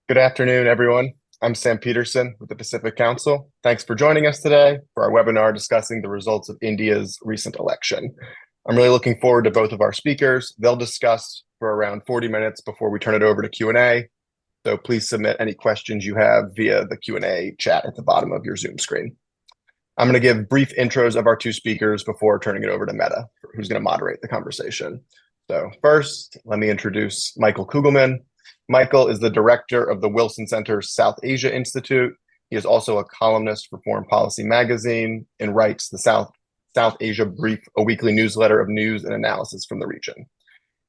Good afternoon, everyone. I'm Sam Peterson with the Pacific Council. Thanks for joining us today for our webinar discussing the results of India's recent election. I'm really looking forward to both of our speakers. They'll discuss for around 40 minutes before we turn it over to Q&A. So please submit any questions you have via the Q&A chat at the bottom of your Zoom screen. I'm going to give brief intros of our two speakers before turning it over to Meta, who's going to moderate the conversation. So first, let me introduce Michael Kugelman. Michael is the director of the Wilson Center's South Asia Institute. He is also a columnist for Foreign Policy magazine and writes the South Asia Brief, a weekly newsletter of news and analysis from the region.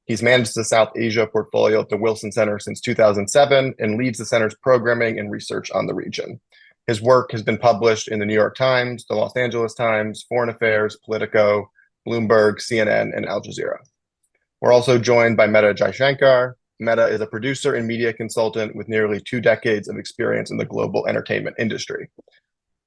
He's managed the South Asia portfolio at the Wilson Center since 2007 and leads the center's programming and research on the region. His work has been published in the New York Times, the Los Angeles Times, Foreign Affairs, Politico, Bloomberg, CNN, and Al Jazeera. We're also joined by Meta Jaishankar. Meta is a producer and media consultant with nearly 2 decades of experience in the global entertainment industry.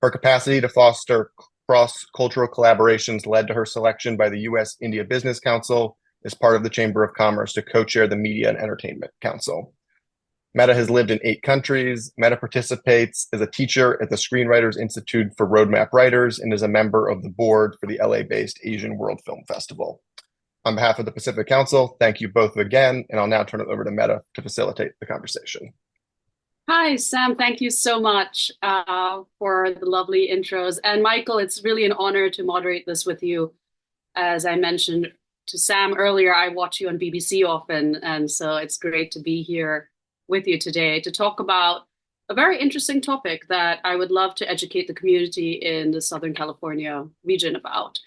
Her capacity to foster cross-cultural collaborations led to her selection by the U.S.-India Business Council as part of the Chamber of Commerce to co-chair the Media and Entertainment Council. Meta has lived in 8 countries. Meta participates as a teacher at the Screenwriters Institute for Roadmap Writers and is a member of the board for the LA-based Asian World Film Festival. On behalf of the Pacific Council, thank you both again, and I'll now turn it over to Meta to facilitate the conversation. Hi, Sam. Thank you so much for the lovely intros. And Michael, it's really an honor to moderate this with you. As I mentioned to Sam earlier, I watch you on BBC often, and so it's great to be here with you today to talk about a very interesting topic that I would love to educate the community in the Southern California region about.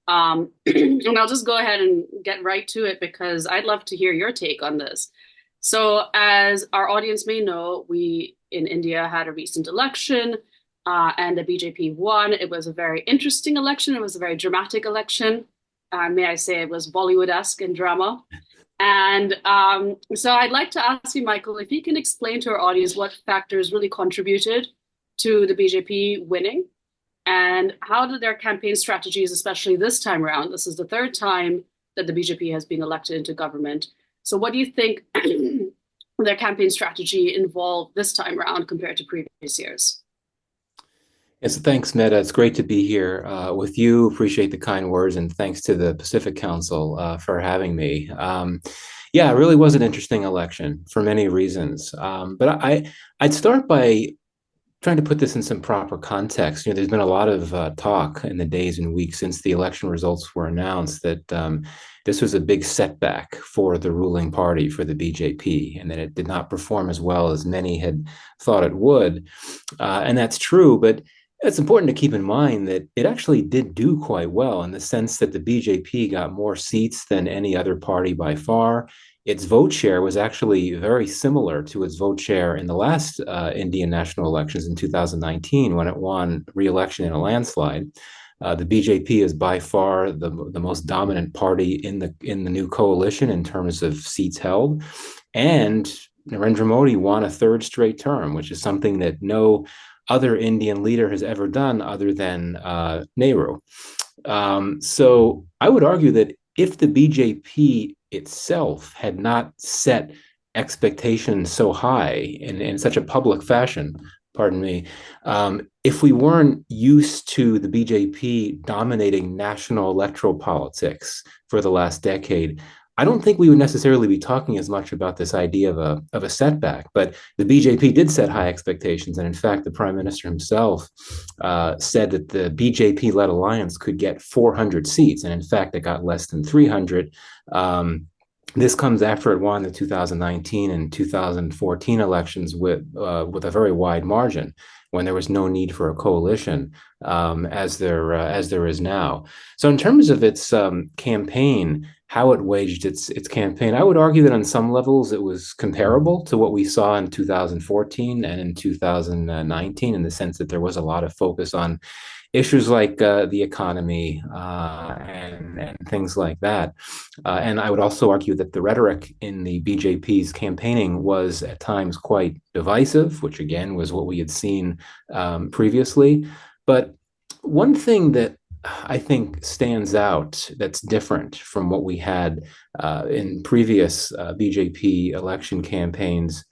And I'll just go ahead and get right to it because I'd love to hear your take on this. So as our audience may know, we in India had a recent election and the BJP won. It was a very interesting election. It was a very dramatic election. May I say it was Bollywood-esque in drama. And so I'd like to ask you, Michael, if you can explain to our audience what factors really contributed to the BJP winning and how did their campaign strategies, especially this time around, this is the 3rd time that the BJP has been elected into government. So what do you think their campaign strategy involved this time around compared to previous years? Yes, thanks, Meta. It's great to be here with you. Appreciate the kind words, and thanks to the Pacific Council for having me. Yeah, it really was an interesting election for many reasons. But I'd start by trying to put this in some proper context. There's been a lot of talk in the days and weeks since the election results were announced that this was a big setback for the ruling party, for the BJP, and that it did not perform as well as many had thought it would. And that's true, but it's important to keep in mind that it actually did do quite well in the sense that the BJP got more seats than any other party by far. Its vote share was actually very similar to its vote share in the last Indian national elections in 2019 when it won re-election in a landslide. The BJP is by far the most dominant party in the new coalition in terms of seats held. And Narendra Modi won a 3rd straight term, which is something that no other Indian leader has ever done other than Nehru. So I would argue that if the BJP itself had not set expectations so high in such a public fashion, pardon me, if we weren't used to the BJP dominating national electoral politics for the last decade, I don't think we would necessarily be talking as much about this idea of a setback, but the BJP did set high expectations. And in fact, the Prime Minister himself said that the BJP-led alliance could get 400 seats. And in fact, it got less than 300. This comes after it won the 2019 and 2014 elections with a very wide margin, when there was no need for a coalition, as there is now. So in terms of its campaign, how it waged its campaign, I would argue that on some levels it was comparable to what we saw in 2014 and in 2019, in the sense that there was a lot of focus on issues like the economy and things like that. And I would also argue that the rhetoric in the BJP's campaigning was at times quite divisive, which again was what we had seen previously. But one thing that I think stands out that's different from what we had in previous BJP election campaigns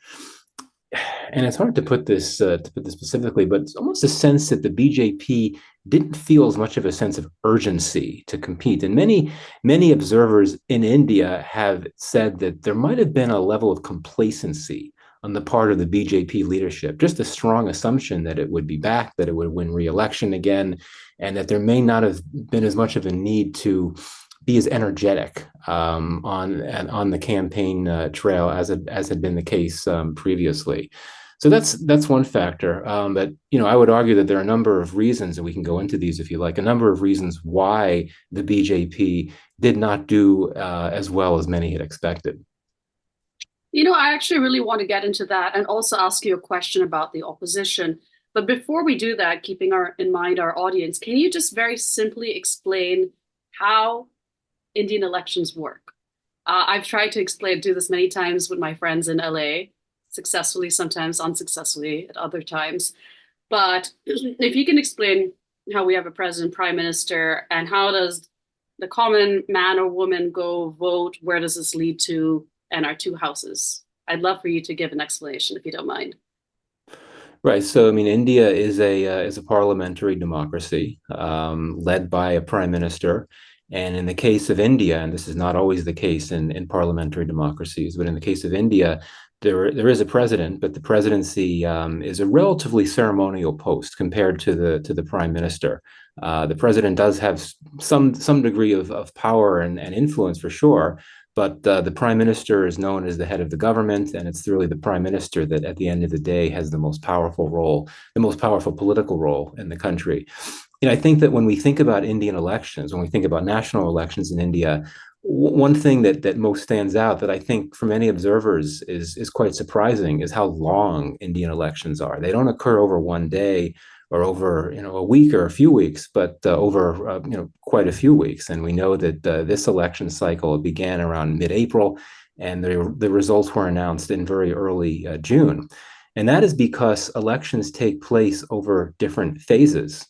and it's hard to put this specifically, but it's almost a sense that the BJP didn't feel as much of a sense of urgency to compete. And many observers in India have said that there might have been a level of complacency on the part of the BJP leadership, just a strong assumption that it would be back, that it would win re-election again, and that there may not have been as much of a need to be as energetic on the campaign trail as had been the case previously. So that's one factor. But I would argue that there are a number of reasons, and we can go into these if you like, a number of reasons why the BJP did not do as well as many had expected. I actually really want to get into that and also ask you a question about the opposition. But before we do that, keeping in mind our audience, can you just very simply explain how Indian elections work? I've tried to do this many times with my friends in LA, successfully, sometimes unsuccessfully at other times. But if you can explain how we have a president, prime minister, and how does the common man or woman go vote, where does this lead to, and our two houses? I'd love for you to give an explanation if you don't mind. Right. So, I mean, India is a parliamentary democracy led by a prime minister. And in the case of India, and this is not always the case in parliamentary democracies, but in the case of India, there is a president, but the presidency is a relatively ceremonial post compared to the prime minister. The president does have some degree of power and influence for sure, but the prime minister is known as the head of the government, and it's really the prime minister that at the end of the day has the most powerful role, the most powerful political role in the country. I think that when we think about Indian elections, when we think about national elections in India, one thing that most stands out that I think for many observers is quite surprising is how long Indian elections are. They don't occur over one day or over a week or a few weeks, but over quite a few weeks. And we know that this election cycle began around mid-April, and the results were announced in very early June. And that is because elections take place over different phases.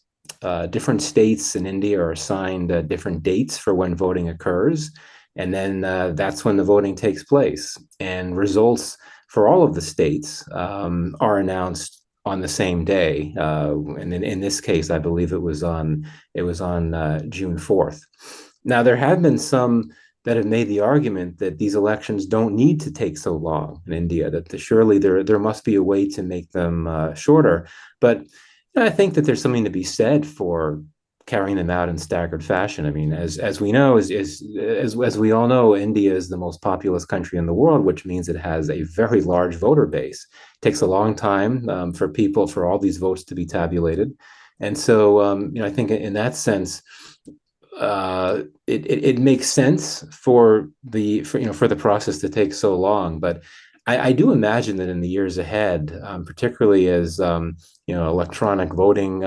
Different states in India are assigned different dates for when voting occurs, and then that's when the voting takes place. And results for all of the states are announced on the same day. And in this case, I believe it was on June 4th. Now, there have been some that have made the argument that these elections don't need to take so long in India, that surely there must be a way to make them shorter. But I think that there's something to be said for carrying them out in staggered fashion. I mean, as we know, as we all know, India is the most populous country in the world, which means it has a very large voter base. It takes a long time for all these votes to be tabulated, and so I think in that sense, it makes sense for the process to take so long, but. I do imagine that in the years ahead, particularly as electronic voting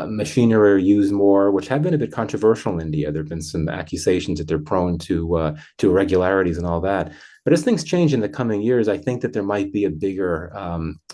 machinery are used more, which have been a bit controversial in India. There have been some accusations that they're prone to irregularities and all that. But as things change in the coming years, I think that there might be a bigger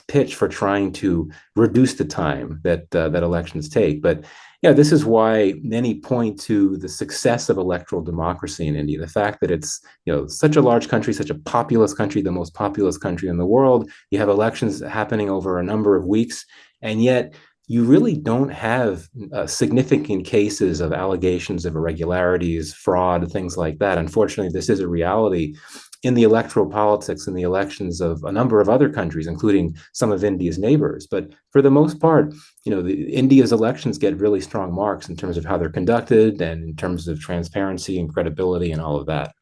pitch for trying to reduce the time that elections take. But yeah, this is why many point to the success of electoral democracy in India. The fact that it's such a large country, such a populous country, the most populous country in the world. You have elections happening over a number of weeks, and yet you really don't have significant cases of allegations of irregularities, fraud, things like that. Unfortunately, this is a reality in the electoral politics and the elections of a number of other countries, including some of India's neighbors. But for the most part, India's elections get really strong marks in terms of how they're conducted and in terms of transparency and credibility and all of that.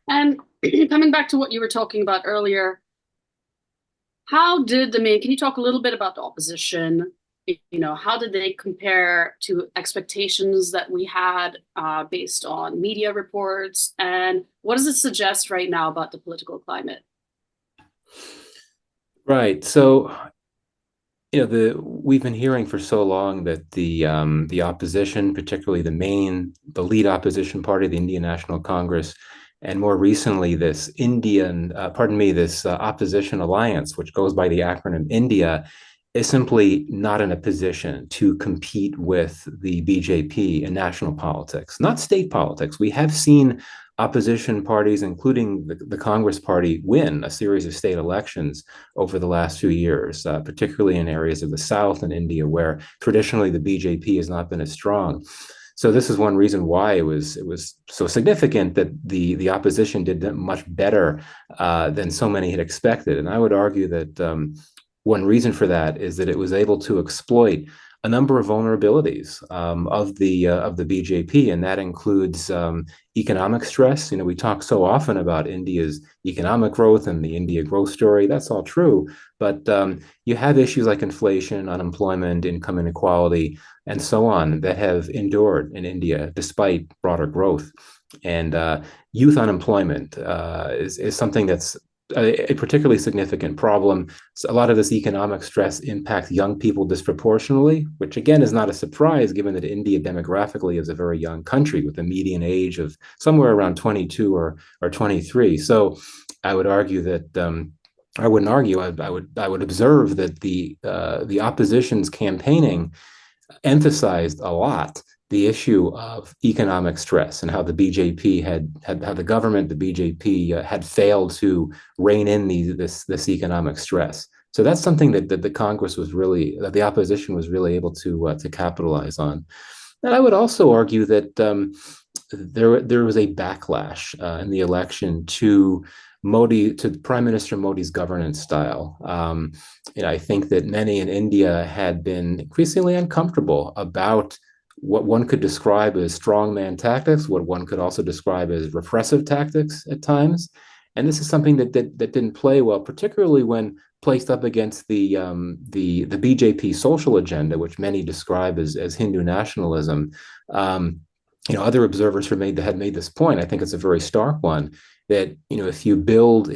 And coming back to what you were talking about earlier, can you talk a little bit about the opposition? How did they compare to expectations that we had based on media reports? And what does it suggest right now about the political climate? Right. So, we've been hearing for so long that the opposition, particularly the lead opposition party, the Indian National Congress, and more recently this opposition alliance, which goes by the acronym India, is simply not in a position to compete with the BJP in national politics, not state politics. We have seen opposition parties, including the Congress Party, win a series of state elections over the last few years, particularly in areas of the South and India, where traditionally the BJP has not been as strong. So this is one reason why it was so significant that the opposition did much better than so many had expected. And I would argue that one reason for that is that it was able to exploit a number of vulnerabilities of the BJP, and that includes economic stress. You know, we talk so often about India's economic growth and the India growth story. That's all true, but you have issues like inflation, unemployment, income inequality, and so on that have endured in India despite broader growth. And youth unemployment is something that's a particularly significant problem. So a lot of this economic stress impacts young people disproportionately, which again is not a surprise given that India demographically is a very young country with a median age of somewhere around 22 or 23. So I would argue that I wouldn't argue. I would observe that the opposition's campaigning emphasized a lot the issue of economic stress and how the BJP how the government, the BJP had failed to rein in this economic stress. So that's something that the Congress was really, that the opposition was really able to capitalize on. And I would also argue that there was a backlash in the election to Prime Minister Modi's governance style. I think that many in India had been increasingly uncomfortable about what one could describe as strongman tactics, what one could also describe as repressive tactics at times. And this is something that didn't play well, particularly when placed up against the BJP social agenda, which many describe as Hindu nationalism. Other observers had made this point. I think it's a very stark one that if you build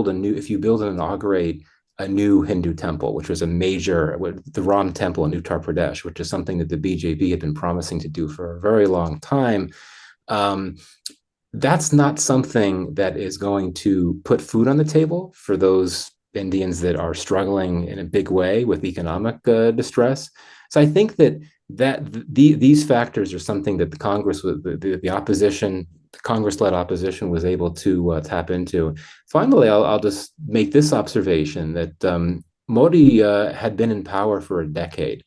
and inaugurate a new Hindu temple, which was the Ram temple in Uttar Pradesh, which is something that the BJP had been promising to do for a very long time. That's not something that is going to put food on the table for those Indians that are struggling in a big way with economic distress. So I think that these factors are something that the Congress, the opposition, the Congress-led opposition was able to tap into. Finally, I'll just make this observation that Modi had been in power for a decade.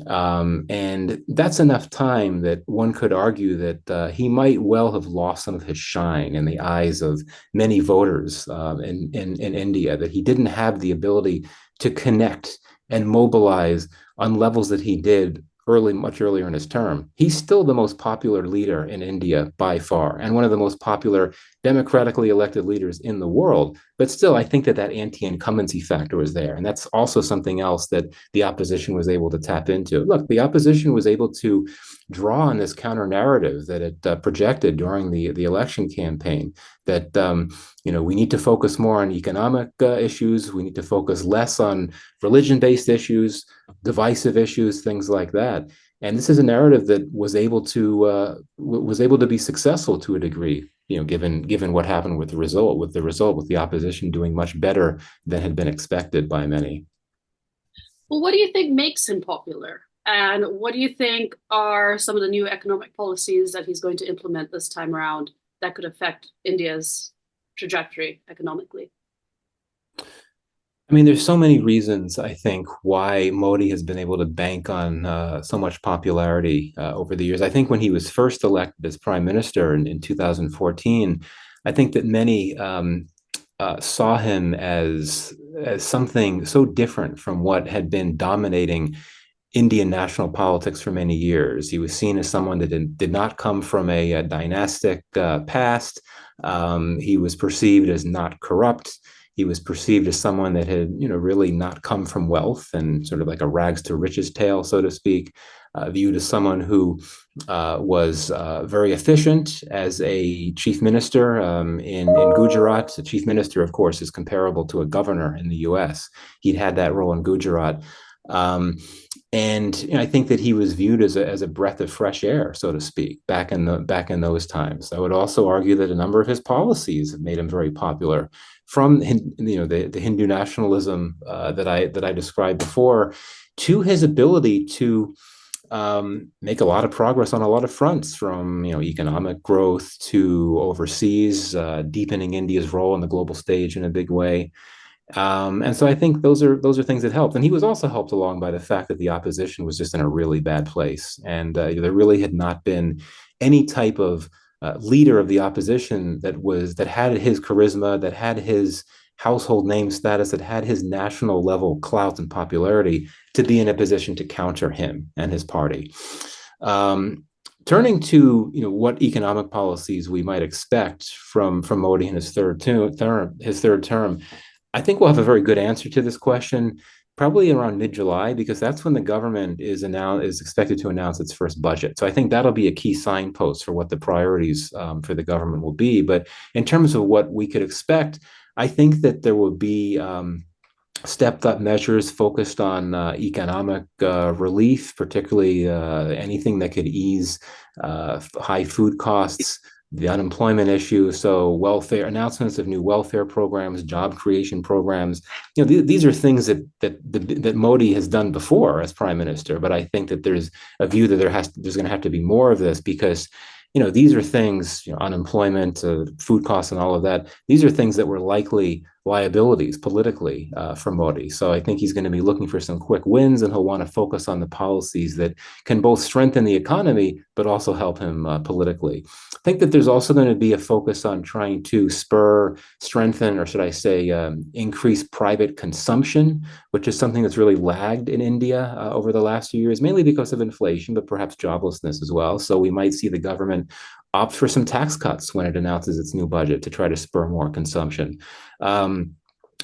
And that's enough time that one could argue that he might well have lost some of his shine in the eyes of many voters in India, that he didn't have the ability to connect and mobilize on levels that he did much earlier in his term. He's still the most popular leader in India by far, and one of the most popular democratically elected leaders in the world. But still, I think that anti-incumbency factor was there. And that's also something else that the opposition was able to tap into. Look, the opposition was able to draw on this counter narrative that it projected during the election campaign, that we need to focus more on economic issues. We need to focus less on religion-based issues, divisive issues, things like that. And this is a narrative that was able to be successful to a degree, given what happened with the opposition doing much better than had been expected by many. Well, what do you think makes him popular? And what do you think are some of the new economic policies that he's going to implement this time around that could affect India's trajectory economically? I mean, there's so many reasons, I think, why Modi has been able to bank on so much popularity over the years. I think when he was first elected as prime minister in 2014, I think that many saw him as something so different from what had been dominating Indian national politics for many years. He was seen as someone that did not come from a dynastic past. He was perceived as not corrupt. He was perceived as someone that had, really not come from wealth and sort of like a rags to riches tale, so to speak, viewed as someone who was very efficient as a chief minister in Gujarat. The chief minister, of course, is comparable to a governor in the U.S. He'd had that role in Gujarat. And I think that he was viewed as a breath of fresh air, so to speak, back in those times. I would also argue that a number of his policies have made him very popular, from the Hindu nationalism that I described before, to his ability to make a lot of progress on a lot of fronts, from economic growth to overseas, deepening India's role on the global stage in a big way. And so I think those are things that helped. And he was also helped along by the fact that the opposition was just in a really bad place, and there really had not been any type of leader of the opposition that had his charisma, that had his household name status, that had his national level clout and popularity to be in a position to counter him and his party. Turning to what economic policies we might expect from Modi in his third term, I think we'll have a very good answer to this question probably around mid-July, because that's when the government is expected to announce its first budget. So I think that'll be a key signpost for what the priorities for the government will be. But in terms of what we could expect, I think that there will be stepped up measures focused on economic relief, particularly anything that could ease high food costs, the unemployment issue. So welfare announcements of new welfare programs, job creation programs. These are things that Modi has done before as prime minister. But I think that there's a view that there's going to have to be more of this, because these are things, unemployment, food costs, and all of that. These are things that were likely liabilities politically for Modi. So I think he's going to be looking for some quick wins, and he'll want to focus on the policies that can both strengthen the economy, but also help him politically. I think that there's also going to be a focus on trying to strengthen, or should I say, increase private consumption, which is something that's really lagged in India over the last few years, mainly because of inflation, but perhaps joblessness as well. So we might see the government opt for some tax cuts when it announces its new budget to try to spur more consumption. There's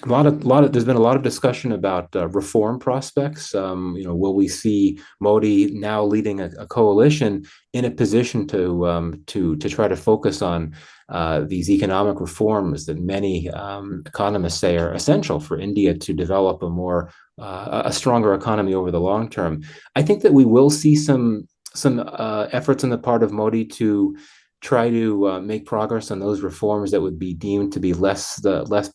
been a lot of discussion about reform prospects. Will we see Modi now leading a coalition in a position to try to focus on these economic reforms that many economists say are essential for India to develop a stronger economy over the long term? I think that we will see some efforts on the part of Modi to try to make progress on those reforms that would be deemed to be less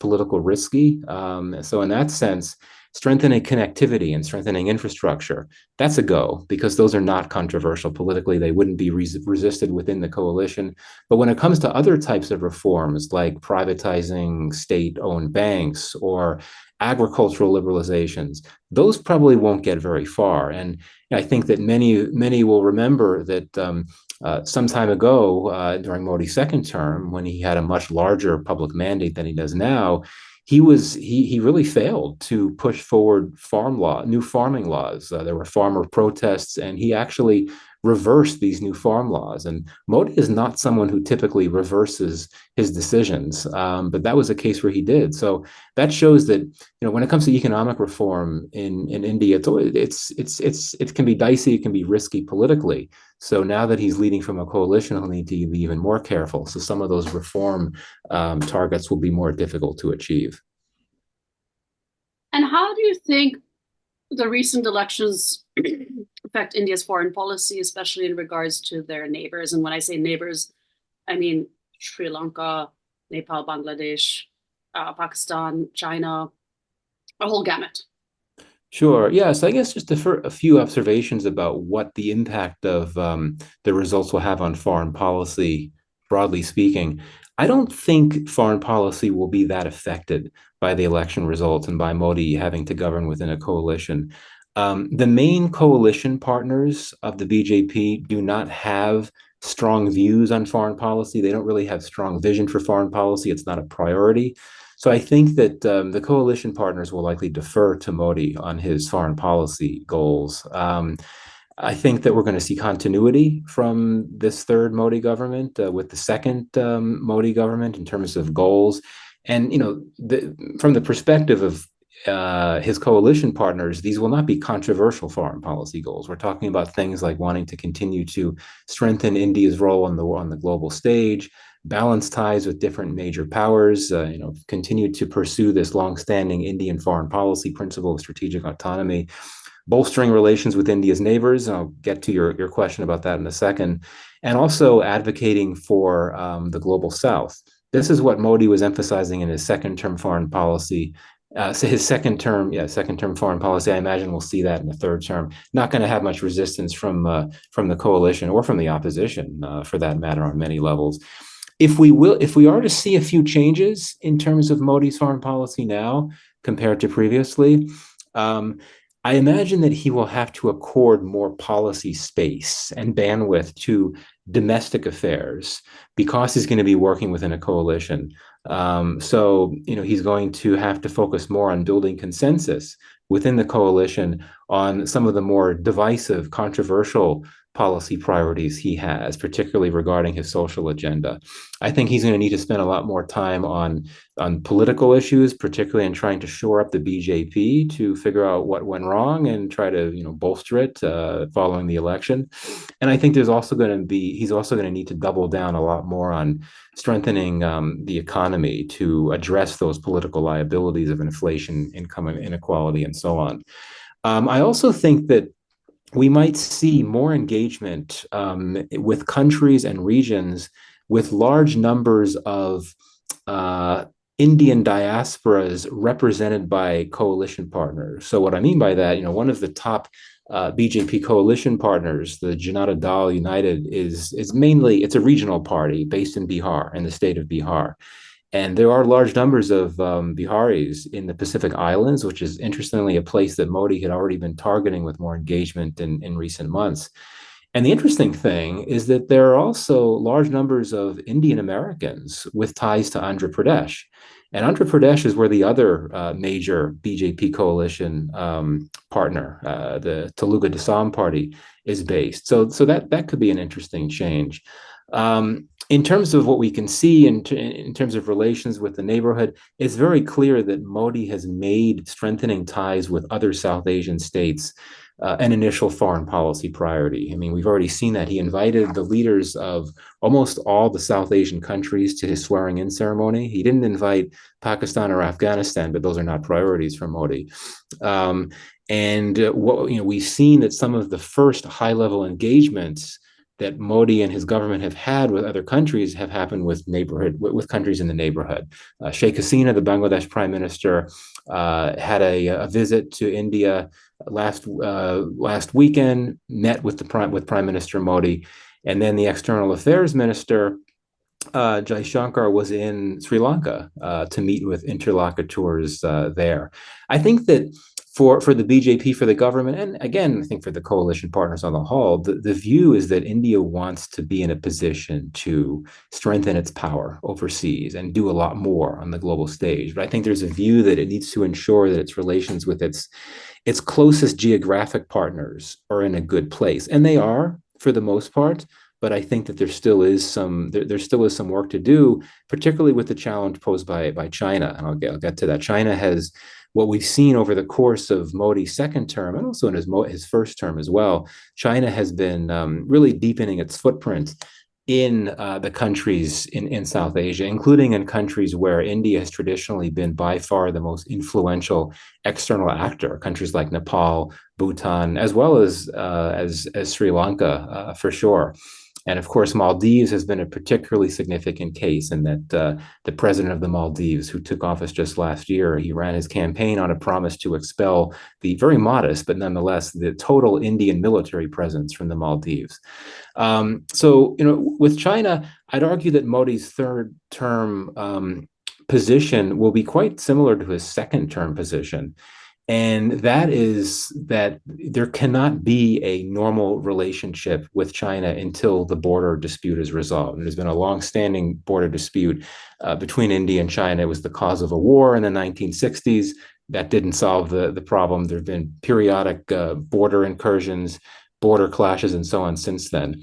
political risky. So in that sense, strengthening connectivity and strengthening infrastructure, that's a go, because those are not controversial politically. They wouldn't be resisted within the coalition. But when it comes to other types of reforms, like privatizing state-owned banks or agricultural liberalizations, those probably won't get very far. And I think that many will remember that some time ago, during Modi's second term, when he had a much larger public mandate than he does now, he really failed to push forward new farming laws. There were farmer protests, and he actually reverse these new farm laws. And Modi is not someone who typically reverses his decisions, but that was a case where he did. So that shows that when it comes to economic reform in India, it can be dicey, it can be risky politically. So now that he's leading from a coalition, he'll need to be even more careful. So some of those reform targets will be more difficult to achieve. And how do you think the recent elections affect India's foreign policy, especially in regards to their neighbors? And when I say neighbors, I mean Sri Lanka, Nepal, Bangladesh, Pakistan, China, a whole gamut. Sure. Yeah. So I guess just a few observations about what the impact of the results will have on foreign policy, broadly speaking. I don't think foreign policy will be that affected by the election results and by Modi having to govern within a coalition. The main coalition partners of the BJP do not have strong views on foreign policy. They don't really have strong vision for foreign policy. It's not a priority. So I think that the coalition partners will likely defer to Modi on his foreign policy goals. I think that we're going to see continuity from this third Modi government with the second Modi government in terms of goals. And, from the perspective of his coalition partners, these will not be controversial foreign policy goals. We're talking about things like wanting to continue to strengthen India's role on the global stage, balance ties with different major powers, continue to pursue this longstanding Indian foreign policy principle of strategic autonomy, bolstering relations with India's neighbors. I'll get to your question about that in a second, and also advocating for the global South. This is what Modi was emphasizing in his second-term foreign policy So his second term foreign policy, I imagine we'll see that in the third term. Not going to have much resistance from the coalition or from the opposition, for that matter, on many levels. If we are to see a few changes in terms of Modi's foreign policy now compared to previously, I imagine that he will have to accord more policy space and bandwidth to domestic affairs because he's going to be working within a coalition. So, he's going to have to focus more on building consensus within the coalition on some of the more divisive, controversial policy priorities he has, particularly regarding his social agenda. I think he's going to need to spend a lot more time on political issues, particularly in trying to shore up the BJP to figure out what went wrong and try to bolster it following the election. And I think he's also going to need to double down a lot more on strengthening the economy to address those political liabilities of inflation, income inequality, and so on. I also think that we might see more engagement with countries and regions with large numbers of Indian diasporas represented by coalition partners. So what I mean by that, one of the top BJP coalition partners, the Janata Dal United, is mainly, it's a regional party based in Bihar, in the state of Bihar. And there are large numbers of Biharis in the Pacific Islands, which is interestingly a place that Modi had already been targeting with more engagement in recent months. And the interesting thing is that there are also large numbers of Indian Americans with ties to Andhra Pradesh. And Andhra Pradesh is where the other major BJP coalition partner, the Telugu Desam Party, is based. So that could be an interesting change. In terms of what we can see in terms of relations with the neighborhood, it's very clear that Modi has made strengthening ties with other South Asian states an initial foreign policy priority. I mean, we've already seen that. He invited the leaders of almost all the South Asian countries to his swearing-in ceremony. He didn't invite Pakistan or Afghanistan, but those are not priorities for Modi. We've seen that some of the first high-level engagements that Modi and his government have had with other countries have happened with countries in the neighborhood. Sheikh Hasina, the Bangladesh prime minister, had a visit to India last weekend, met with Prime Minister Modi, and then the external affairs minister Jai Shankar was in Sri Lanka to meet with interlocutors there. I think that for the BJP, for the government, and again, I think for the coalition partners on the whole, the view is that India wants to be in a position to strengthen its power overseas and do a lot more on the global stage. But I think there's a view that it needs to ensure that its relations with its closest geographic partners are in a good place. And they are, for the most part. But I think that there still is some work to do, particularly with the challenge posed by China. And I'll get to that. China has, what we've seen over the course of Modi's second term and also in his first term as well, China has been really deepening its footprint in the countries in South Asia, including in countries where India has traditionally been by far the most influential external actor, countries like Nepal, Bhutan, as well as Sri Lanka, for sure. And of course, Maldives has been a particularly significant case in that the president of the Maldives, who took office just last year, he ran his campaign on a promise to expel the very modest, but nonetheless, the total Indian military presence from the Maldives. With China, I'd argue that Modi's third term position will be quite similar to his second term position. And that is that there cannot be a normal relationship with China until the border dispute is resolved. And there's been a long-standing border dispute between India and China. It was the cause of a war in the 1960s. That didn't solve the problem. There have been periodic border incursions, border clashes, and so on since then.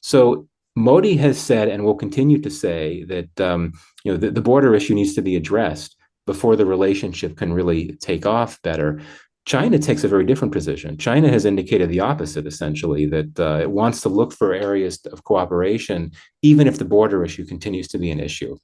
So Modi has said, and will continue to say, that the border issue needs to be addressed before the relationship can really take off better. China takes a very different position. China has indicated the opposite, essentially, that it wants to look for areas of cooperation, even if the border issue continues to be an issue.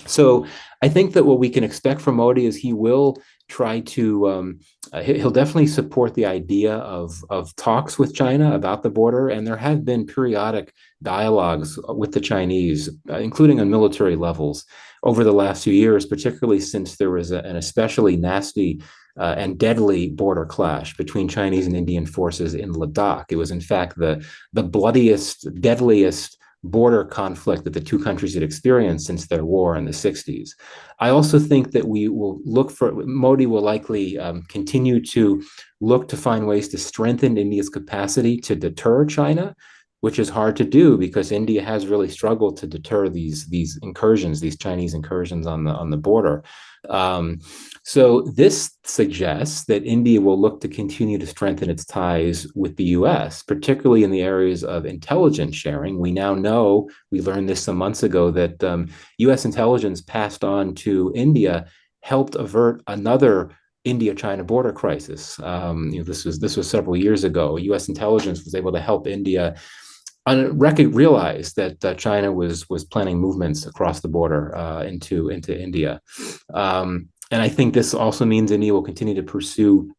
So I think that what we can expect from Modi is he will try to he'll definitely support the idea of talks with China about the border, and there have been periodic dialogues with the Chinese, including on military levels, over the last few years, particularly since there was an especially nasty and deadly border clash between Chinese and Indian forces in Ladakh. It was, in fact, the bloodiest, deadliest border conflict that the two countries had experienced since their war in the 60s. I also think that Modi will likely continue to look to find ways to strengthen India's capacity to deter China, which is hard to do because India has really struggled to deter these incursions, these Chinese incursions on the border. Um, so this suggests that India will look to continue to strengthen its ties with the US, particularly in the areas of intelligence sharing. We now know, we learned this some months ago, that US intelligence passed on to India helped avert another India-China border crisis. This was several years ago. U.S. intelligence was able to help India realize that China was planning movements across the border into India. And I think this also means India will continue to pursue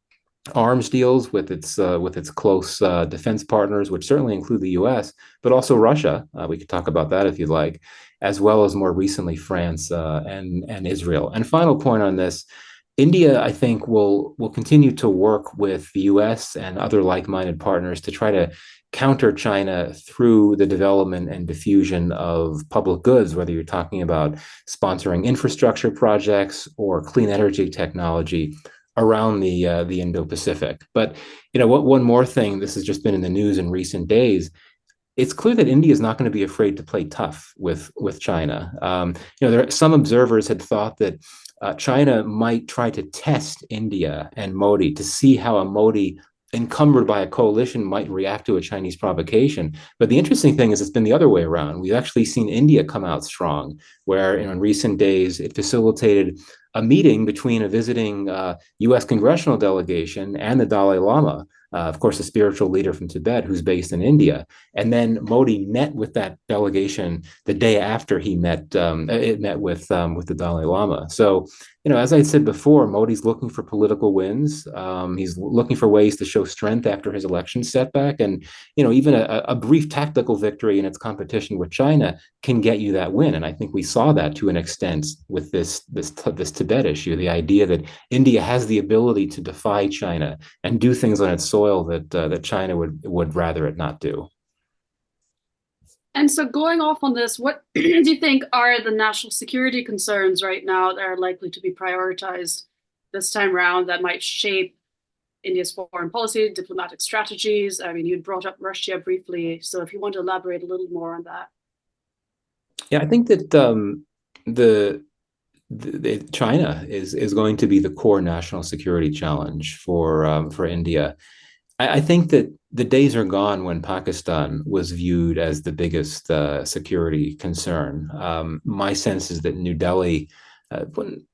arms deals with its close defense partners, which certainly include the U.S., but also Russia. We could talk about that if you'd like, as well as more recently France and Israel. And final point on this. India, I think, will continue to work with the U.S. and other like-minded partners to try to counter China through the development and diffusion of public goods, whether you're talking about sponsoring infrastructure projects or clean energy technology around the Indo-Pacific. But one more thing, this has just been in the news in recent days. It's clear that India is not going to be afraid to play tough with China. Some observers had thought that China might try to test India and Modi to see how a Modi encumbered by a coalition might react to a Chinese provocation. But the interesting thing is it's been the other way around. We've actually seen India come out strong, where in recent days it facilitated a meeting between a visiting U.S. congressional delegation and the Dalai Lama, of course, a spiritual leader from Tibet who's based in India. And then Modi met with that delegation the day after he met with the Dalai Lama. So, as I said before, Modi's looking for political wins. He's looking for ways to show strength after his election setback, and even a brief tactical victory in its competition with China can get you that win. And I think we saw that to an extent with this Tibet issue, the idea that India has the ability to defy China and do things on its soil that China would rather it not do. And so going off on this, what do you think are the national security concerns right now that are likely to be prioritized this time around that might shape India's foreign policy, diplomatic strategies? I mean, you brought up Russia briefly, so if you want to elaborate a little more on that. Yeah, I think that China is going to be the core national security challenge for India. I think that the days are gone when Pakistan was viewed as the biggest security concern. My sense is that New Delhi,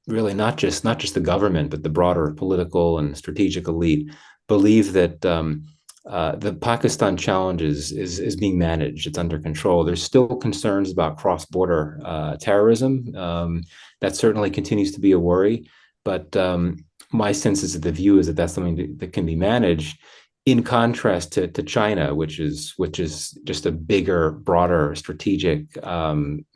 really not just the government, but the broader political and strategic elite, believe that the Pakistan challenge is being managed. It's under control. There's still concerns about cross-border terrorism. That certainly continues to be a worry. But my sense is that the view is that that's something that can be managed, in contrast to China, which is just a bigger, broader strategic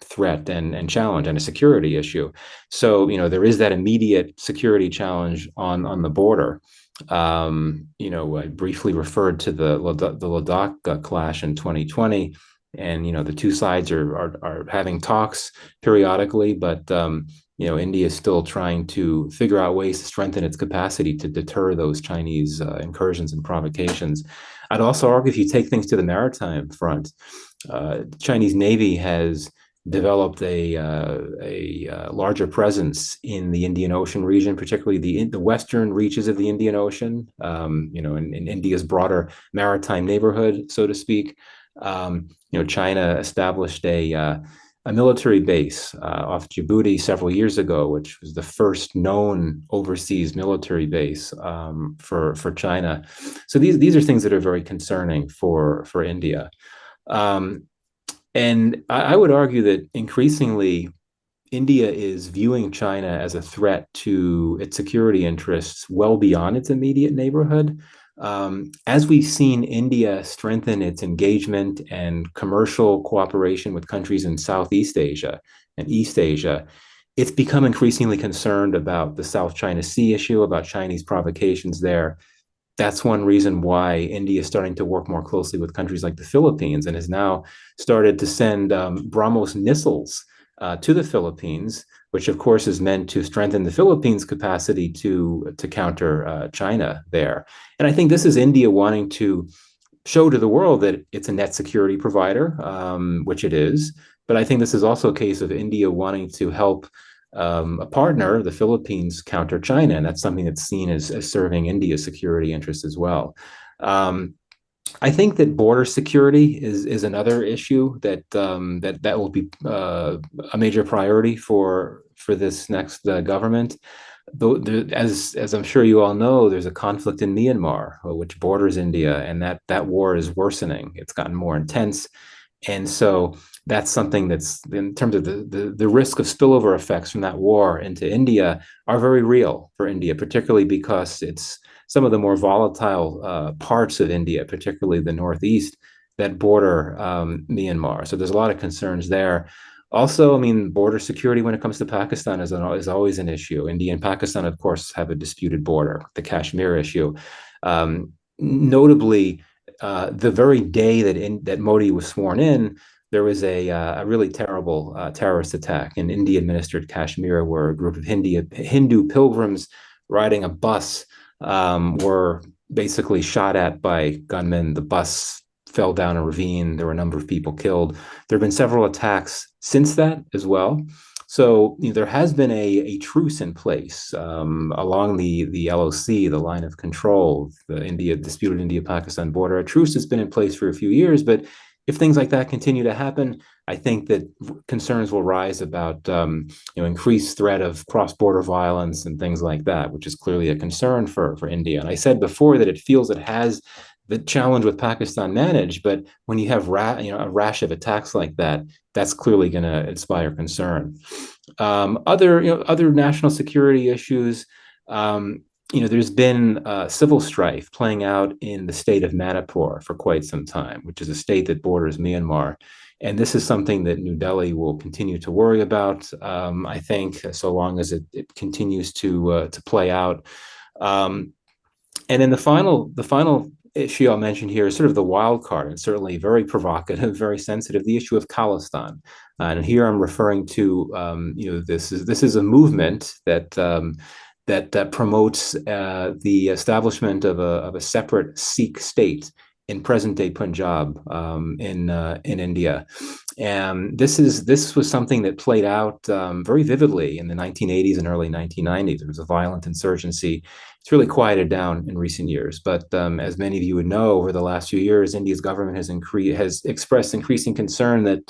threat and challenge and a security issue. So there is that immediate security challenge on the border. I briefly referred to the Ladakh clash in 2020, and the two sides are having talks periodically, but India is still trying to figure out ways to strengthen its capacity to deter those Chinese incursions and provocations. I'd also argue if you take things to the maritime front, the Chinese Navy has developed a larger presence in the Indian Ocean region, particularly the western reaches of the Indian Ocean, in India's broader maritime neighborhood, so to speak. China established a military base off Djibouti several years ago, which was the first known overseas military base for China. So these are things that are very concerning for India. And I would argue that increasingly India is viewing China as a threat to its security interests well beyond its immediate neighborhood. As we've seen India strengthen its engagement and commercial cooperation with countries in Southeast Asia and East Asia, it's become increasingly concerned about the South China Sea issue, about Chinese provocations there. That's one reason why India is starting to work more closely with countries like the Philippines and has now started to send BrahMos missiles to the Philippines, which of course is meant to strengthen the Philippines' capacity to counter China there. And I think this is India wanting to show to the world that it's a net security provider, which it is. But I think this is also a case of India wanting to help a partner, the Philippines, counter China, and that's something that's seen as serving India's security interests as well. I think that border security is another issue that will be a major priority for this next government. Though, as I'm sure you all know, there's a conflict in Myanmar, which borders India, and that war is worsening. It's gotten more intense, and so that's something that's, in terms of the risk of spillover effects from that war into India, are very real for India, particularly because it's some of the more volatile parts of India, particularly the northeast, that border Myanmar. So there's a lot of concerns there. Also, I mean, border security when it comes to Pakistan is always an issue. India and Pakistan, of course, have a disputed border, the Kashmir issue. Notably, the very day that Modi was sworn in, there was a really terrible terrorist attack in India-administered Kashmir, where a group of Hindu pilgrims riding a bus were basically shot at by gunmen. The bus fell down a ravine. There were a number of people killed. There have been several attacks since that as well. So there has been a truce in place along the LOC, the line of control, the disputed India-Pakistan border. A truce has been in place for a few years, but if things like that continue to happen, I think that concerns will rise about increased threat of cross-border violence and things like that, which is clearly a concern for India. And I said before that it feels it has the challenge with Pakistan managed, but when you have a rash of attacks like that, that's clearly going to inspire concern. Other national security issues. There's been civil strife playing out in the state of Manipur for quite some time, which is a state that borders Myanmar. And this is something that New Delhi will continue to worry about, I think, so long as it continues to play out. And then the final issue I'll mention here is sort of the wild card, and certainly very provocative, very sensitive, the issue of Khalistan. And here I'm referring to, this is a movement that promotes the establishment of a separate Sikh state in present-day Punjab in India. And this was something that played out very vividly in the 1980s and early 1990s. There was a violent insurgency. It's really quieted down in recent years. But as many of you would know, over the last few years, India's government has expressed increasing concern that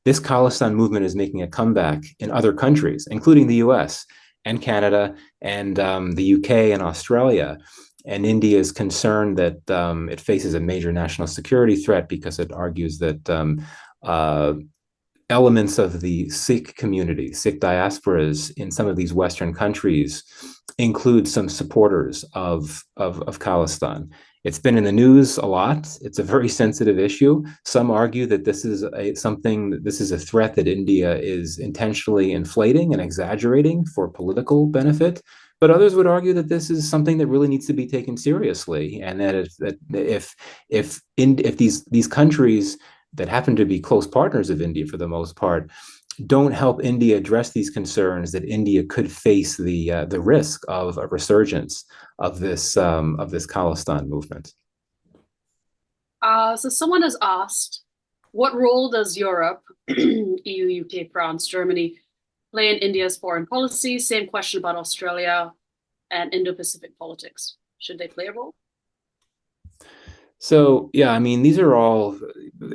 this Khalistan movement is making a comeback in other countries, including the US and Canada and the UK and Australia. And India is concerned that it faces a major national security threat because it argues that elements of the Sikh community, Sikh diasporas in some of these Western countries include some supporters of Khalistan. It's been in the news a lot. It's a very sensitive issue. Some argue that this is a threat that India is intentionally inflating and exaggerating for political benefit. But others would argue that this is something that really needs to be taken seriously, and that if these countries that happen to be close partners of India for the most part don't help India address these concerns, that India could face the risk of a resurgence of this Khalistan movement. So someone has asked, what role does Europe, EU, UK, France, Germany, play in India's foreign policy? Same question about Australia and Indo-Pacific politics. Should they play a role? So, yeah, I mean, these are all,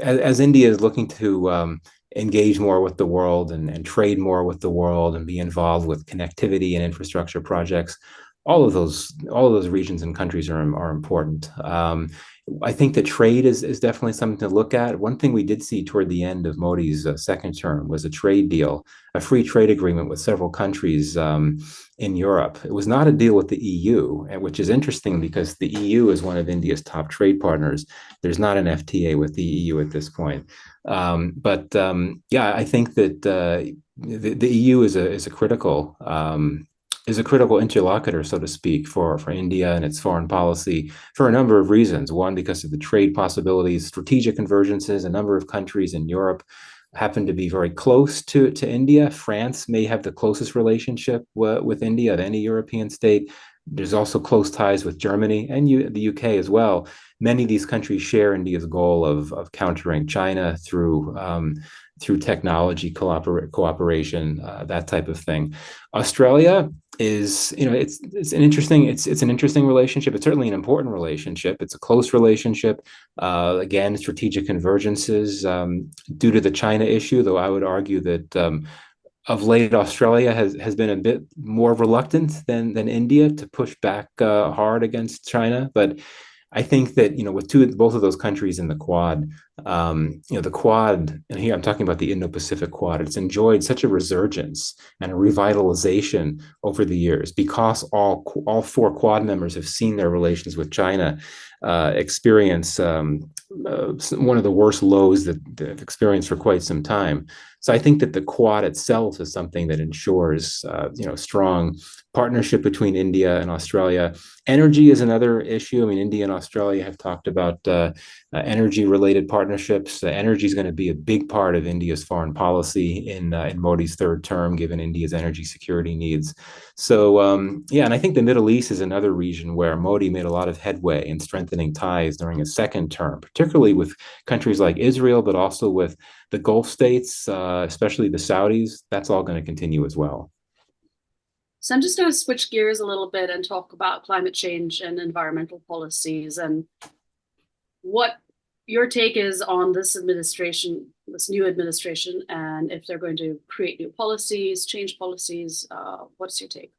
as India is looking to engage more with the world and trade more with the world and be involved with connectivity and infrastructure projects, all of those regions and countries are important. I think that trade is definitely something to look at. One thing we did see toward the end of Modi's second term was a trade deal, a free trade agreement with several countries in Europe. It was not a deal with the EU, which is interesting because the EU is one of India's top trade partners. There's not an FTA with the EU at this point. Yeah, I think that the EU is a critical interlocutor, so to speak, for India and its foreign policy for a number of reasons. One, because of the trade possibilities, strategic convergences. A number of countries in Europe happen to be very close to India. France may have the closest relationship with India of any European state. There's also close ties with Germany and the UK as well. Many of these countries share India's goal of countering China through technology cooperation, that type of thing. Australia is, it's an interesting relationship. It's certainly an important relationship. It's a close relationship. Again, strategic convergences due to the China issue, though I would argue that of late, Australia has been a bit more reluctant than India to push back hard against China. But I think that, with both of those countries in the Quad, the Quad, and here I'm talking about the Indo-Pacific Quad, it's enjoyed such a resurgence and a revitalization over the years because all four Quad members have seen their relations with China experience one of the worst lows that they've experienced for quite some time. So I think that the Quad itself is something that ensures, strong partnership between India and Australia. Energy is another issue. I mean, India and Australia have talked about energy-related partnerships. Energy is going to be a big part of India's foreign policy in Modi's third term, given India's energy security needs. So, and I think the Middle East is another region where Modi made a lot of headway in strengthening ties during his second term, particularly with countries like Israel, but also with the Gulf states, especially the Saudis. That's all going to continue as well. So I'm just going to switch gears a little bit and talk about climate change and environmental policies and what your take is on this administration, this new administration, and if they're going to create new policies, change policies. What's your take?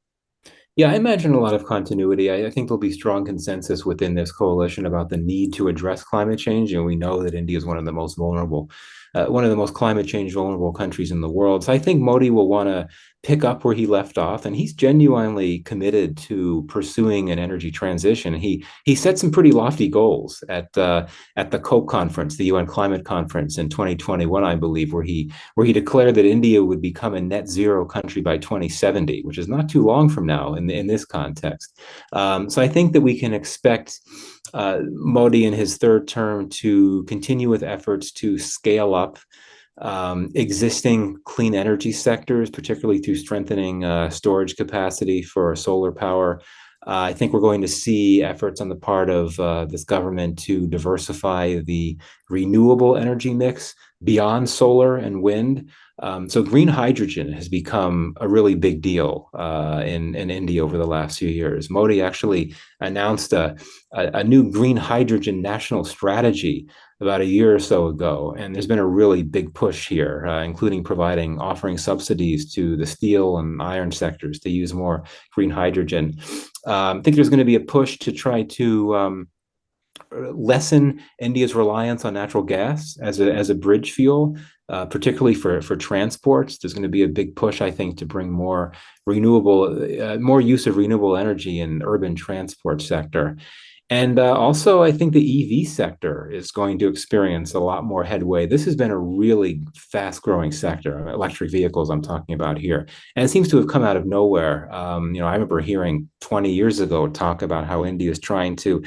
Yeah, I imagine a lot of continuity. I think there'll be strong consensus within this coalition about the need to address climate change. And we know that India is one of the most vulnerable, one of the most climate change vulnerable countries in the world. So I think Modi will want to pick up where he left off, and he's genuinely committed to pursuing an energy transition. He set some pretty lofty goals at the COP conference, the UN climate conference in 2021, I believe, where he declared that India would become a net zero country by 2070, which is not too long from now in this context. So I think that we can expect Modi in his third term to continue with efforts to scale up existing clean energy sectors, particularly through strengthening storage capacity for solar power. I think we're going to see efforts on the part of this government to diversify the renewable energy mix beyond solar and wind. So green hydrogen has become a really big deal in India over the last few years. Modi actually announced a new green hydrogen national strategy about a year or so ago. And there's been a really big push here, including offering subsidies to the steel and iron sectors to use more green hydrogen. I think there's going to be a push to try to lessen India's reliance on natural gas as a bridge fuel, particularly for transports. There's going to be a big push, I think, to bring more use of renewable energy in urban transport sector. And also, I think the EV sector is going to experience a lot more headway. This has been a really fast-growing sector, electric vehicles I'm talking about here. And it seems to have come out of nowhere. I remember hearing 20 years ago talk about how India is trying to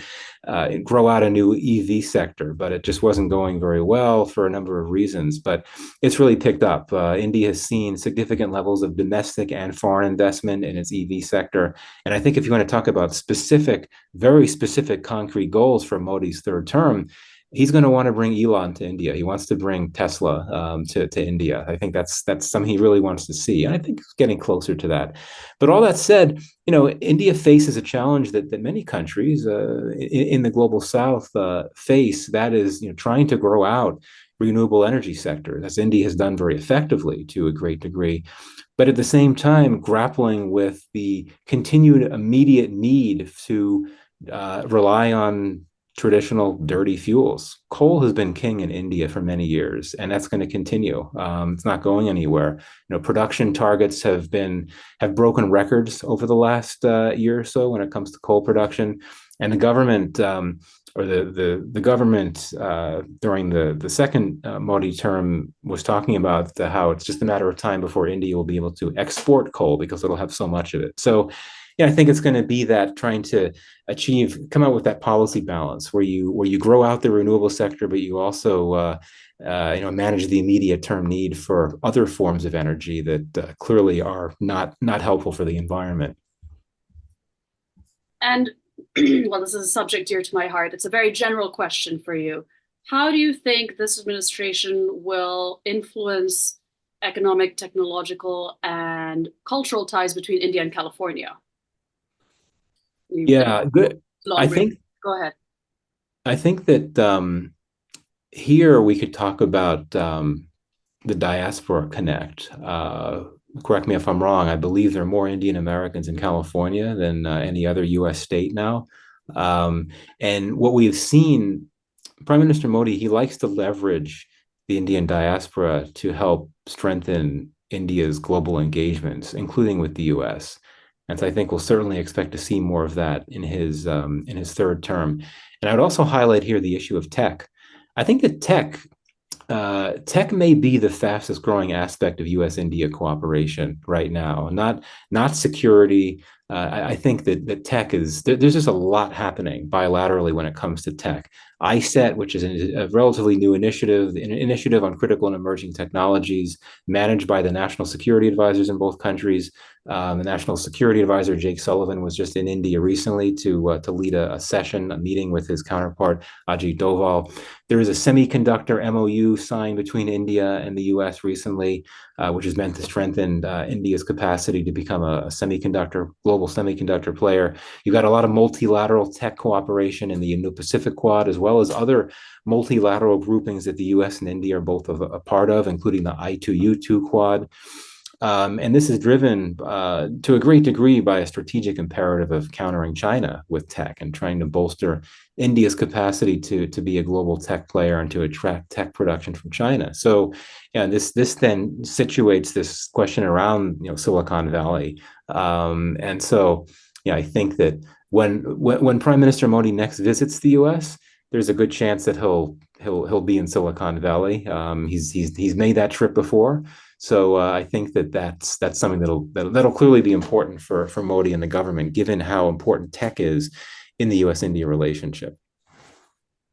grow out a new EV sector, but it just wasn't going very well for a number of reasons. But it's really picked up. India has seen significant levels of domestic and foreign investment in its EV sector. And I think if you want to talk about very specific concrete goals for Modi's third term, he's going to want to bring Elon to India. He wants to bring Tesla to India. I think that's something he really wants to see. And I think it's getting closer to that. But all that said, India faces a challenge that many countries in the global south face. That is, trying to grow out renewable energy sector, as India has done very effectively to a great degree, but at the same time grappling with the continued immediate need to rely on traditional dirty fuels. Coal has been king in India for many years, and that's going to continue. It's not going anywhere. Production targets have broken records over the last year or so when it comes to coal production, and the government. Or the government during the second Modi term was talking about how it's just a matter of time before India will be able to export coal because it'll have so much of it. So, yeah, I think it's going to be that trying to come out with that policy balance where you grow out the renewable sector, but you also manage the immediate term need for other forms of energy that clearly are not helpful for the environment. And well, this is a subject dear to my heart. It's a very general question for you. How do you think this administration will influence economic, technological, and cultural ties between India and California? Yeah, good. I think. Go ahead. I think that here we could talk about the Diaspora Connect. Correct me if I'm wrong. I believe there are more Indian Americans in California than any other U.S. state now. And what we've seen, Prime Minister Modi, he likes to leverage the Indian diaspora to help strengthen India's global engagements, including with the U.S. And so I think we'll certainly expect to see more of that in his third term. And I would also highlight here the issue of tech. I think that tech may be the fastest growing aspect of U.S.-India cooperation right now. Not security. I think that tech there's just a lot happening bilaterally when it comes to tech. ISET, which is a relatively new initiative, an initiative on critical and emerging technologies managed by the national security advisors in both countries. The National Security Advisor, Jake Sullivan, was just in India recently to lead a meeting with his counterpart, Ajit Doval. There is a semiconductor MOU signed between India and the U.S. recently, which is meant to strengthen India's capacity to become a global semiconductor player. You've got a lot of multilateral tech cooperation in the Indo-Pacific Quad, as well as other multilateral groupings that the U.S. and India are both a part of, including the I2U2 Quad. And this is driven to a great degree by a strategic imperative of countering China with tech and trying to bolster India's capacity to be a global tech player and to attract tech production from China. So, yeah, this then situates this question around Silicon Valley, and so yeah, I think that when Prime Minister Modi next visits the U.S., there's a good chance that he'll be in Silicon Valley. He's made that trip before. So I think that's something that'll clearly be important for Modi and the government, given how important tech is in the U.S.-India relationship.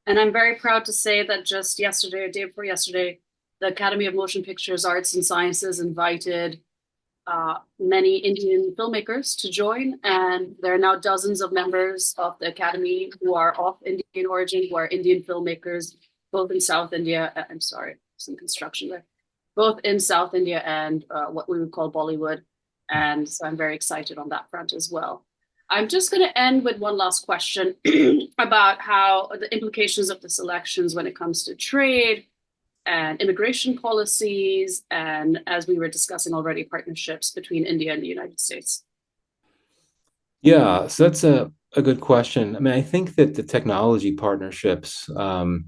And I'm very proud to say that just yesterday, or day before yesterday, the Academy of Motion Pictures Arts and Sciences invited many Indian filmmakers to join, and there are now dozens of members of the Academy who are of Indian origin, who are Indian filmmakers, both in South India. I'm sorry, some construction there. Both in South India and what we would call Bollywood. And so I'm very excited on that front as well. I'm just going to end with one last question about how the implications of this elections when it comes to trade and immigration policies, and as we were discussing already, partnerships between India and the United States. Yeah, so that's a good question. I mean, I think that the technology partnerships, those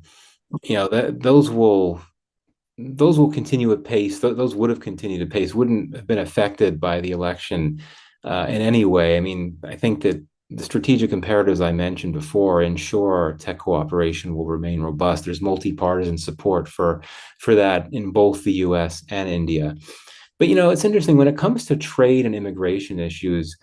will continue at pace. Those would have continued at pace, wouldn't have been affected by the election in any way. I mean, I think that the strategic imperatives I mentioned before ensure tech cooperation will remain robust. There's multi-partisan support for that in both the U.S. and India. But, it's interesting when it comes to trade and immigration issues.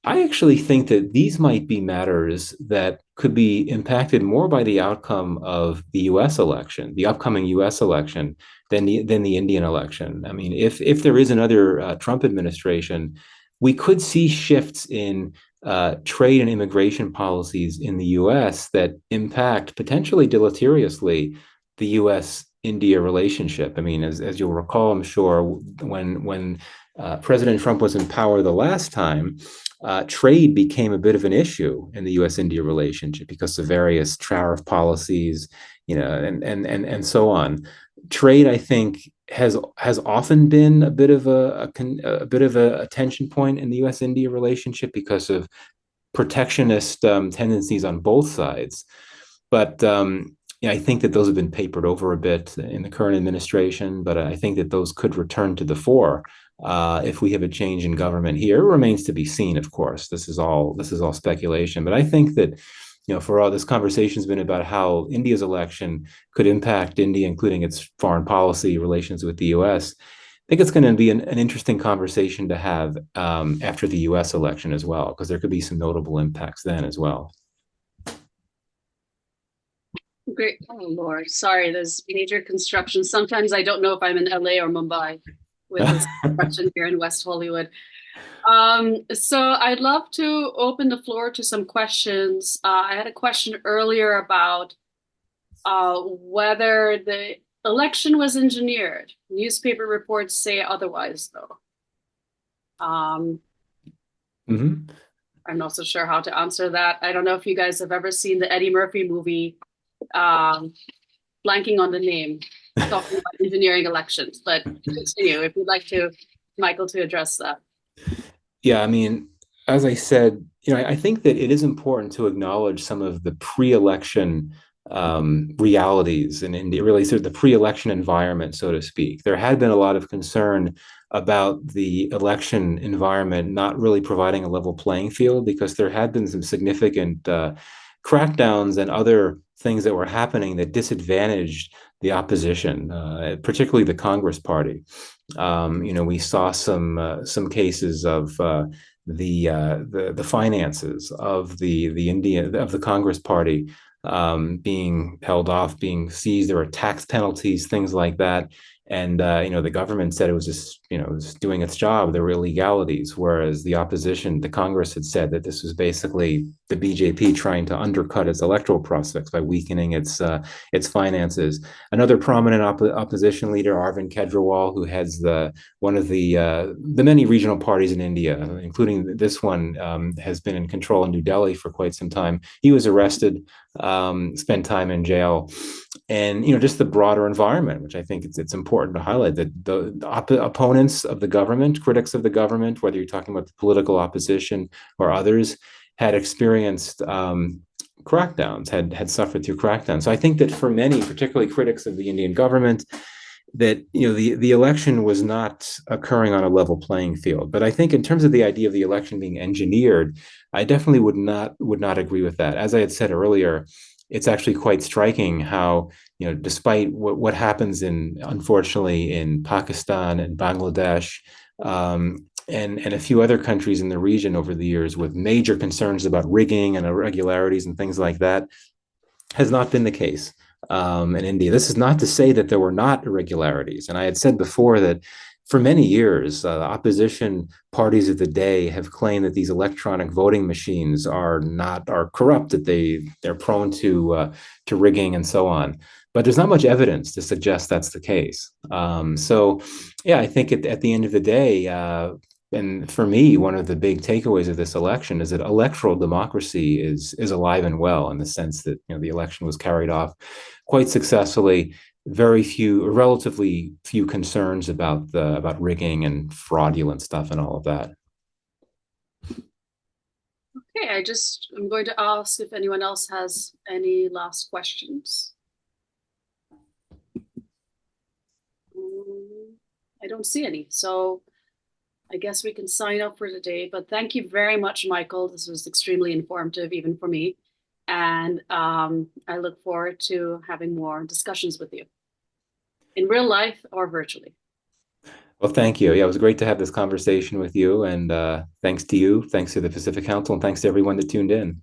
I actually think that these might be matters that could be impacted more by the outcome of the U.S. election, the upcoming U.S. election, than the Indian election. I mean, if there is another Trump administration, we could see shifts in trade and immigration policies in the U.S. that impact potentially deleteriously the U.S.-India relationship. I mean, as you'll recall, I'm sure, when President Trump was in power the last time, trade became a bit of an issue in the U.S.-India relationship because of various tariff policies, and so on. trade, I think, has often been a bit of a bit of a tension point in the U.S.-India relationship because of protectionist tendencies on both sides. But I think that those have been papered over a bit in the current administration. But I think that those could return to the fore if we have a change in government here. It remains to be seen, of course. This is all speculation. But I think that for all this conversation has been about how India's election could impact India, including its foreign policy relations with the U.S. I think it's going to be an interesting conversation to have after the U.S. election as well, because there could be some notable impacts then as well. Great. Oh, Lord. Sorry, there's major construction. Sometimes I don't know if I'm in LA or Mumbai with this construction here in West Hollywood. So I'd love to open the floor to some questions. I had a question earlier about whether the election was engineered. Newspaper reports say otherwise, though. I'm not so sure how to answer that. I don't know if you guys have ever seen the Eddie Murphy movie, blanking on the name, talking about engineering elections. But continue if you'd like to, Michael, to address that. Yeah, I mean, as I said, I think that it is important to acknowledge some of the pre-election realities in India, really sort of the pre-election environment, so to speak. There had been a lot of concern about the election environment not really providing a level playing field because there had been some significant crackdowns and other things that were happening that disadvantaged the opposition, particularly the Congress Party. We saw some cases of the finances of the Congress Party being held off, being seized. There were tax penalties, things like that. And the government said it was just it was doing its job. There were illegalities, whereas the opposition, the Congress, had said that this was basically the BJP trying to undercut its electoral prospects by weakening its finances. Another prominent opposition leader, Arvind Kejriwal, who heads one of the many regional parties in India, including this one, has been in control in New Delhi for quite some time. He was arrested, spent time in jail. And just the broader environment, which I think it's important to highlight, that the opponents of the government, critics of the government, whether you're talking about the political opposition or others, had experienced crackdowns, had suffered through crackdowns. So I think that for many, particularly critics of the Indian government, that the election was not occurring on a level playing field. But I think in terms of the idea of the election being engineered, I definitely would not agree with that. As I had said earlier, it's actually quite striking how, despite what happens unfortunately in Pakistan and Bangladesh, and a few other countries in the region over the years with major concerns about rigging and irregularities and things like that, has not been the case in India. This is not to say that there were not irregularities. And I had said before that for many years, the opposition parties of the day have claimed that these electronic voting machines are corrupt, that they're prone to rigging and so on. But there's not much evidence to suggest that's the case. So, yeah, I think at the end of the day, and for me, one of the big takeaways of this election is that electoral democracy is alive and well, in the sense that the election was carried off quite successfully. Relatively few concerns about rigging and fraudulent stuff and all of that. Okay, I'm going to ask if anyone else has any last questions. I don't see any, so I guess we can sign up for today. But thank you very much, Michael. This was extremely informative, even for me. And I look forward to having more discussions with you in real life or virtually. Well, thank you. Yeah, it was great to have this conversation with you. And thanks to you, thanks to the Pacific Council, and thanks to everyone that tuned in.